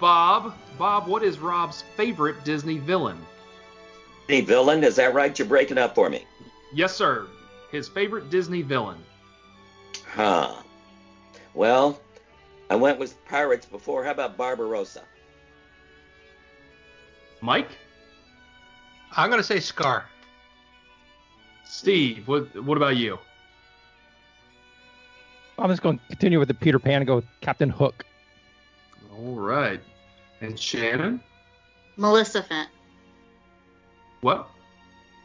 Bob. Bob, what is Rob's favorite Disney villain? Any villain? Is that right? You're breaking up for me. Yes, sir. His favorite Disney villain. Huh. Well, I went with pirates before. How about Barbarossa? Mike? I'm going to say Scar. Steve, what about you? I'm just going to continue with the Peter Pan and go with Captain Hook. All right. And Shannon? Maleficent. What?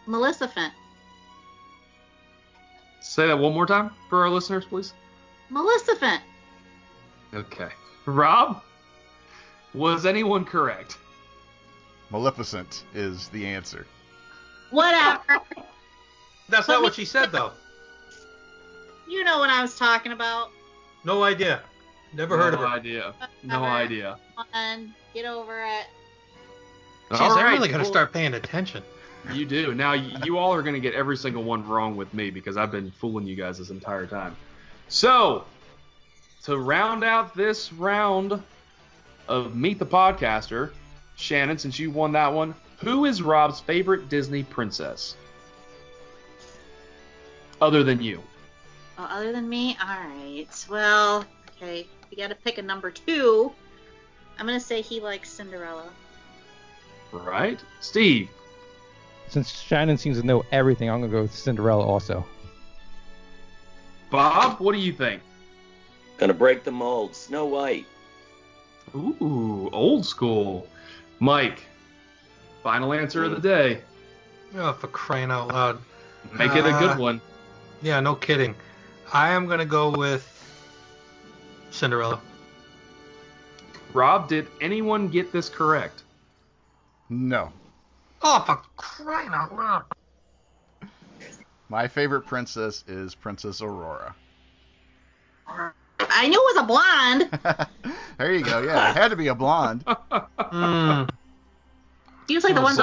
Maleficent. Say that one more time for our listeners, please. Maleficent. Okay. Rob? Was anyone correct? Maleficent is the answer. Whatever. That's not what she said, though. You know what I was talking about. No idea. Never heard of her. No idea. Come on, get over it. Jeez, All I'm right, really going to cool. start paying attention. You do. Now, you all are going to get every single one wrong with me because I've been fooling you guys this entire time. So, to round out this round of Meet the Podcaster, Shannon, since you won that one, who is Rob's favorite Disney princess? Other than you. Oh, other than me? All right. Well, okay. You got to pick a number 2. I'm going to say he likes Cinderella. Right. Steve. Since Shannon seems to know everything, I'm going to go with Cinderella also. Bob, what do you think? Gonna break the mold. Snow White. Ooh, old school. Mike, final answer of the day. Oh, for crying out loud. Make it a good one. Yeah, no kidding. I am going to go with Cinderella. Rob, did anyone get this correct? No. Oh, for crying out loud. My favorite princess is Princess Aurora. I knew it was a blonde. There you go. Yeah, it had to be a blonde. He was like the one.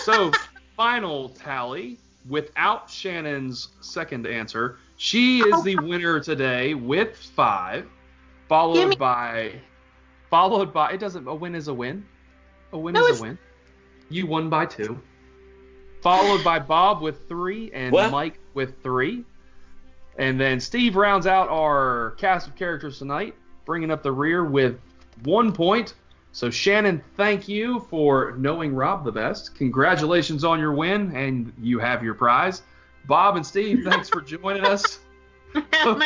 So, final tally. Without Shannon's second answer, she is the winner today with 5, followed by. It doesn't. A win is a win. A win is a win. You won by 2. Followed by Bob with 3 and Mike with 3. And then Steve rounds out our cast of characters tonight, bringing up the rear with 1 point. So, Shannon, thank you for knowing Rob the best. Congratulations on your win, and you have your prize. Bob and Steve, thanks for joining us. Hope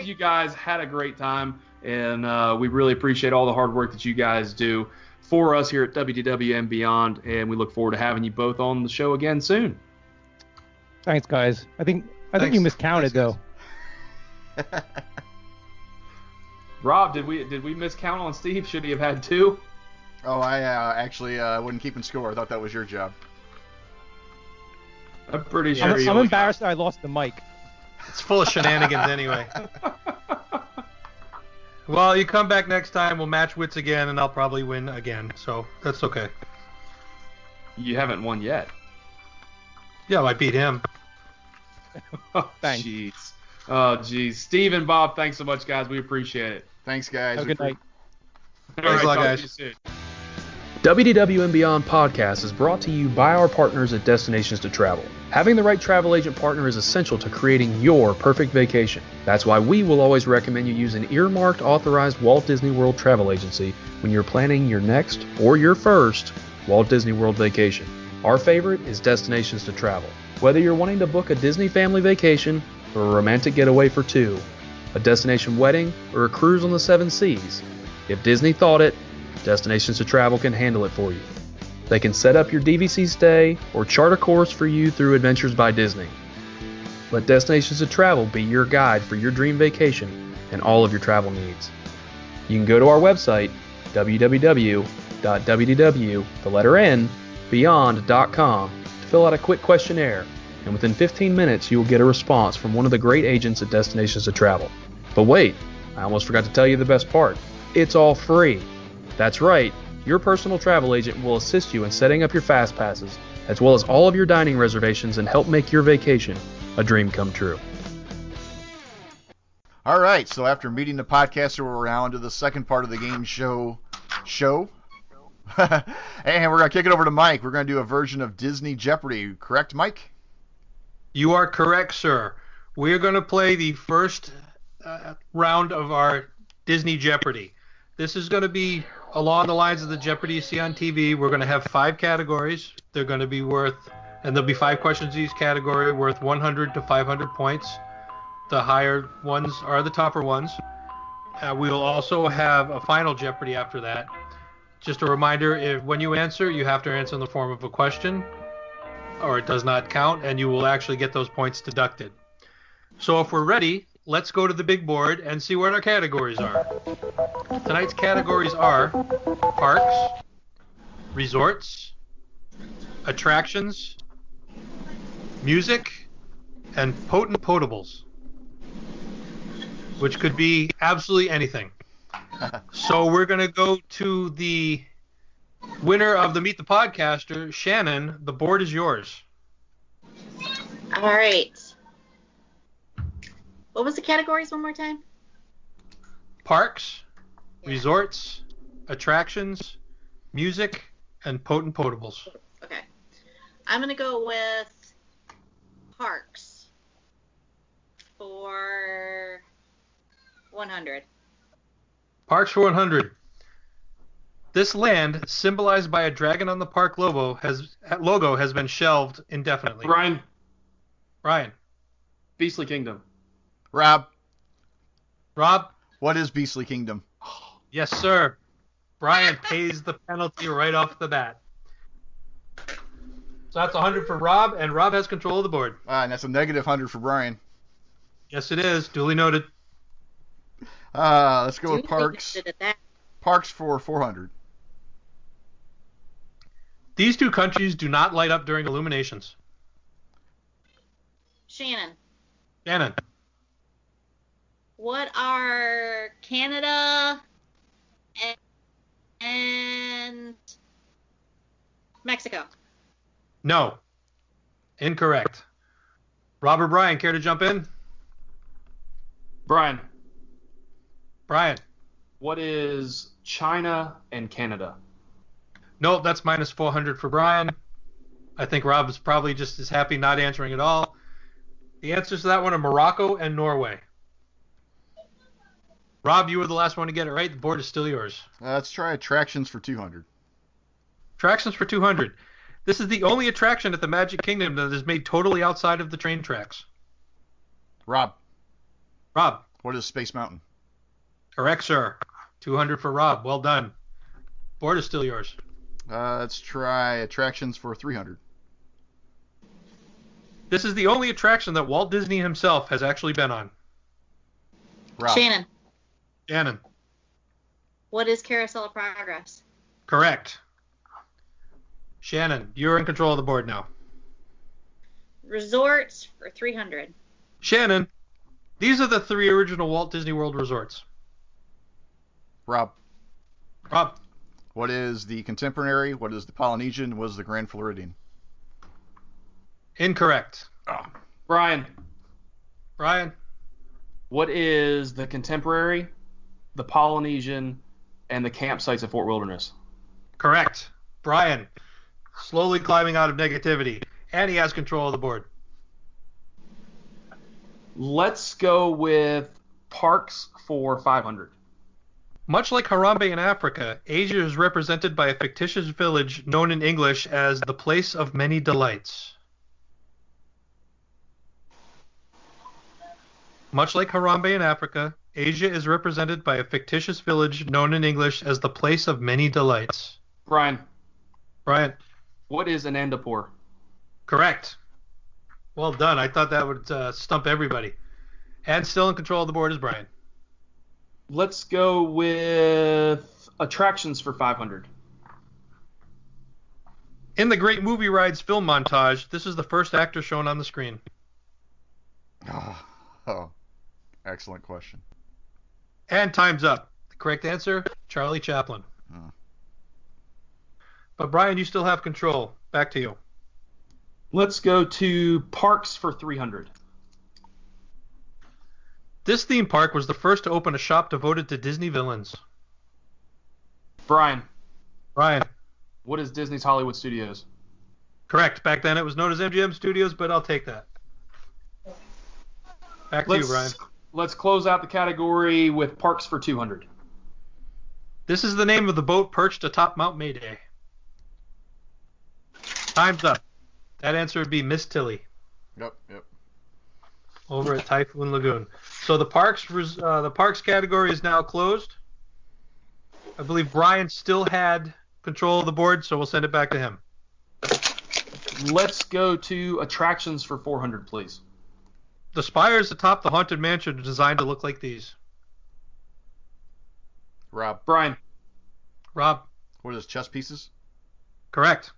you guys had a great time, and we really appreciate all the hard work that you guys do for us here at WDW and beyond, and we look forward to having you both on the show again soon. Thanks, guys. I think you miscounted, though. Rob, did we miscount on Steve? Should he have had 2? Oh, I actually wasn't keeping score. I thought that was your job. I'm pretty sure I'm embarrassed that I lost the mic. It's full of shenanigans anyway. Well, you come back next time, we'll match wits again, and I'll probably win again. So that's okay. You haven't won yet. Yeah, I beat him. Thanks. Jeez. Oh, jeez. Steve and Bob, thanks so much, guys. We appreciate it. Thanks, guys. Have a good night. Thanks a lot, guys. Talk to you soon. WDW and Beyond podcast is brought to you by our partners at Destinations to Travel. Having the right travel agent partner is essential to creating your perfect vacation. That's why we will always recommend you use an earmarked authorized Walt Disney World travel agency when you're planning your next or your first Walt Disney World vacation. Our favorite is Destinations to Travel. Whether you're wanting to book a Disney family vacation or a romantic getaway for 2, a destination wedding, or a cruise on the 7 seas, if Disney thought it, Destinations to Travel can handle it for you. They can set up your DVC stay or chart a course for you through Adventures by Disney. Let Destinations to Travel be your guide for your dream vacation and all of your travel needs. You can go to our website, www.beyond.com, to fill out a quick questionnaire, and within 15 minutes you will get a response from one of the great agents at Destinations to Travel. But wait, I almost forgot to tell you the best part. It's all free. That's right, your personal travel agent will assist you in setting up your fast passes, as well as all of your dining reservations, and help make your vacation a dream come true. All right, so after meeting the podcaster, we're on to the second part of the game show. And we're going to kick it over to Mike. We're going to do a version of Disney Jeopardy. Correct, Mike? You are correct, sir. We're going to play the first round of our Disney Jeopardy. This is going to be along the lines of the Jeopardy you see on TV. We're going to have 5 categories. They're going to be and there'll be 5 questions each category worth 100 to 500 points. The higher ones are the topper ones. We will also have a final Jeopardy after that. Just a reminder, when you answer, you have to answer in the form of a question, or it does not count, and you will actually get those points deducted. So if we're ready, let's go to the big board and see what our categories are. Tonight's categories are parks, resorts, attractions, music, and potent potables, which could be absolutely anything. So we're going to go to the winner of the Meet the Podcaster, Shannon. The board is yours. All right. What was the categories one more time? Parks, resorts, attractions, music, and potent potables. Okay. I'm going to go with parks for 100. Parks for 100. This land, symbolized by a dragon on the park logo, has been shelved indefinitely. Brian. Beastly Kingdom. Rob. What is Beastly Kingdom? Yes, sir. Brian pays the penalty right off the bat. So that's 100 for Rob, and Rob has control of the board. And that's a negative 100 for Brian. Yes, it is. Duly noted. Let's go with parks. Parks for 400. These 2 countries do not light up during illuminations. Shannon. What are Canada and Mexico? No. Incorrect. Rob or Brian, care to jump in? Brian. What is China and Canada? No, that's minus 400 for Brian. I think Rob is probably just as happy not answering at all. The answers to that one are Morocco and Norway. Rob, you were the last one to get it right. The board is still yours. Let's try attractions for 200. Attractions for 200. This is the only attraction at the Magic Kingdom that is made totally outside of the train tracks. Rob. What is Space Mountain? Correct, sir. 200 for Rob. Well done. Board is still yours. Let's try attractions for 300. This is the only attraction that Walt Disney himself has actually been on. Rob. Shannon. What is Carousel of Progress? Correct. Shannon, you're in control of the board now. Resorts for 300. Shannon, these are the 3 original Walt Disney World resorts. Rob. What is the Contemporary? What is the Polynesian? What is the Grand Floridian? Incorrect. Brian. What is the Contemporary, the Polynesian, and the campsites at Fort Wilderness? Correct. Brian, slowly climbing out of negativity, and he has control of the board. Let's go with parks for 500. Much like Harambe in Africa, Asia is represented by a fictitious village known in English as the Place of Many Delights. Much like Harambe in Africa, Asia is represented by a fictitious village known in English as the Place of Many Delights. Brian. What is Anandapur? Correct. Well done. I thought that would stump everybody. And still in control of the board is Brian. Let's go with attractions for 500. In the Great Movie Rides film montage, this is the first actor shown on the screen. Oh, excellent question. And time's up. The correct answer, Charlie Chaplin. But Brian, you still have control. Back to you. Let's go to parks for 300. This theme park was the first to open a shop devoted to Disney villains. Brian, Brian. what is Disney's Hollywood Studios? Correct. Back then it was known as MGM Studios, but I'll take that. Back to you, Brian. Let's close out the category with parks for 200. This is the name of the boat perched atop Mount Mayday. Time's up. That answer would be Miss Tilly. Yep. Over at Typhoon Lagoon. So the parks category is now closed. I believe Brian still had control of the board, so we'll send it back to him. Let's go to attractions for 400, please. The spires atop the Haunted Mansion are designed to look like these. Rob. Brian, Rob. What are those, chess pieces? Correct.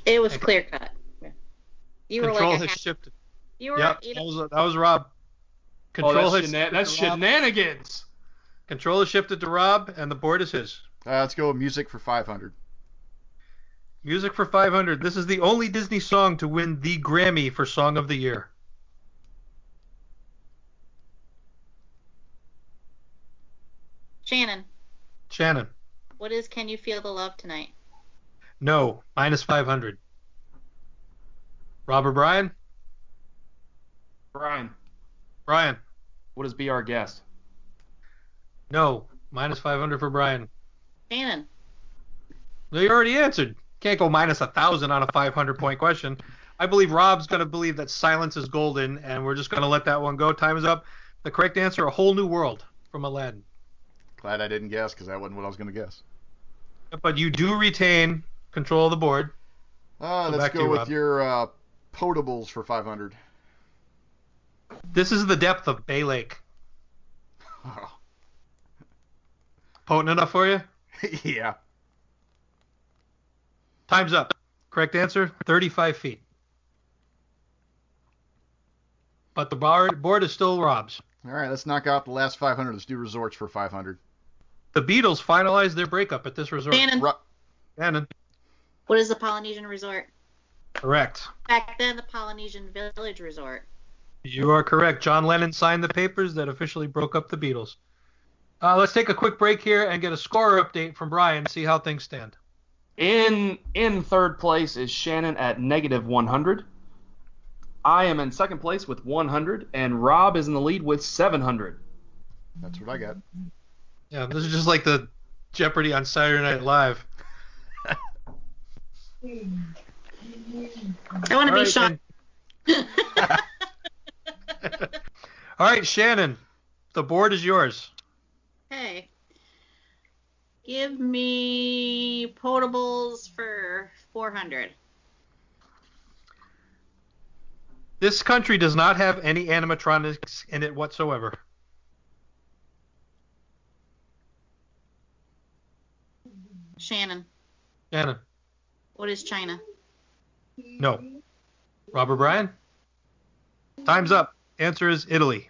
It was clear cut. You were Control like has shifted. You were. Yep, that was Rob. that's shenanigans. Control has shifted to Rob, and the board is his. Let's go with music for 500. Music for 500. This is the only Disney song to win the Grammy for Song of the Year. Shannon. What is Can You Feel the Love Tonight? No. Minus 500. Rob or Brian? Brian, Brian. what is Be Our Guest? No. Minus 500 for Brian. Shannon. No, you already answered. Can't go minus 1,000 on a 500-point question. I believe Rob's going to believe that silence is golden, and we're just going to let that one go. Time is up. The correct answer, A Whole New World from Aladdin. Glad I didn't guess, because that wasn't what I was going to guess. But you do retain control of the board. Let's go with your potables for 500. This is the depth of Bay Lake. Oh. Potent enough for you? Yeah. Time's up. Correct answer, 35 feet. But the board is still Rob's. All right, let's knock out the last 500. Let's do resorts for 500. The Beatles finalized their breakup at this resort. Shannon. What is the Polynesian resort? Correct. Back then, the Polynesian Village Resort. You are correct. John Lennon signed the papers that officially broke up the Beatles. Let's take a quick break here and get a score update from Brian, see how things stand. In third place is Shannon at negative 100. I am in second place with 100, and Rob is in the lead with 700. That's what I got. Yeah, this is just like the Jeopardy on Saturday Night Live. I want to be shocked. All right, Shannon, the board is yours. Okay. Give me potables for 400. This country does not have any animatronics in it whatsoever. Shannon. What is China? No. Robert Bryan? Time's up. Answer is Italy.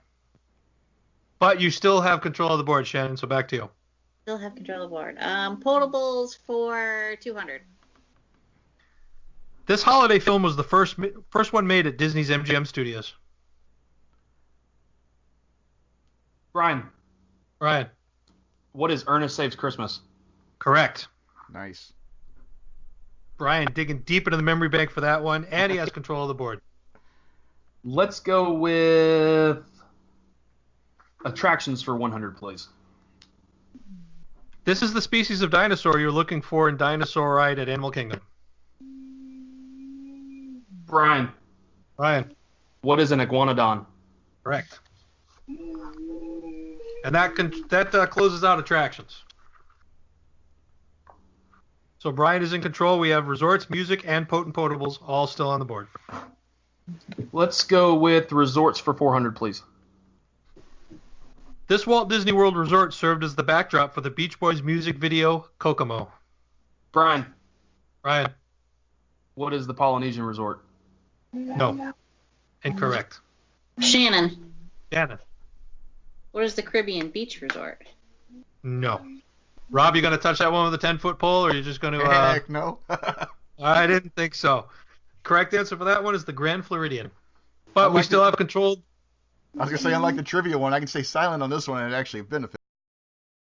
But you still have control of the board, Shannon, so back to you. Still have control of the board. Potables for 200. This holiday film was the first one made at Disney's MGM Studios. Brian, Brian. what is Ernest Saves Christmas? Correct. Nice. Brian digging deep into the memory bank for that one, and he has control of the board. Let's go with attractions for 100, please. This is the species of dinosaur you're looking for in Dinosaur Ride at Animal Kingdom. Brian, what is an iguanodon? Correct. And that closes out attractions. So Brian is in control. We have resorts, music, and potent potables all still on the board. Let's go with resorts for 400, please. This Walt Disney World resort served as the backdrop for the Beach Boys music video Kokomo. Brian, what is the Polynesian resort? No. Incorrect. Shannon. What is the Caribbean Beach Resort? No. Rob, you going to touch that one with a 10-foot pole, or are you just going to... Heck no. I didn't think so. Correct answer for that one is the Grand Floridian. But we Unlike still the- have control. I was gonna say, unlike the trivia one, I can stay silent on this one and it actually benefits.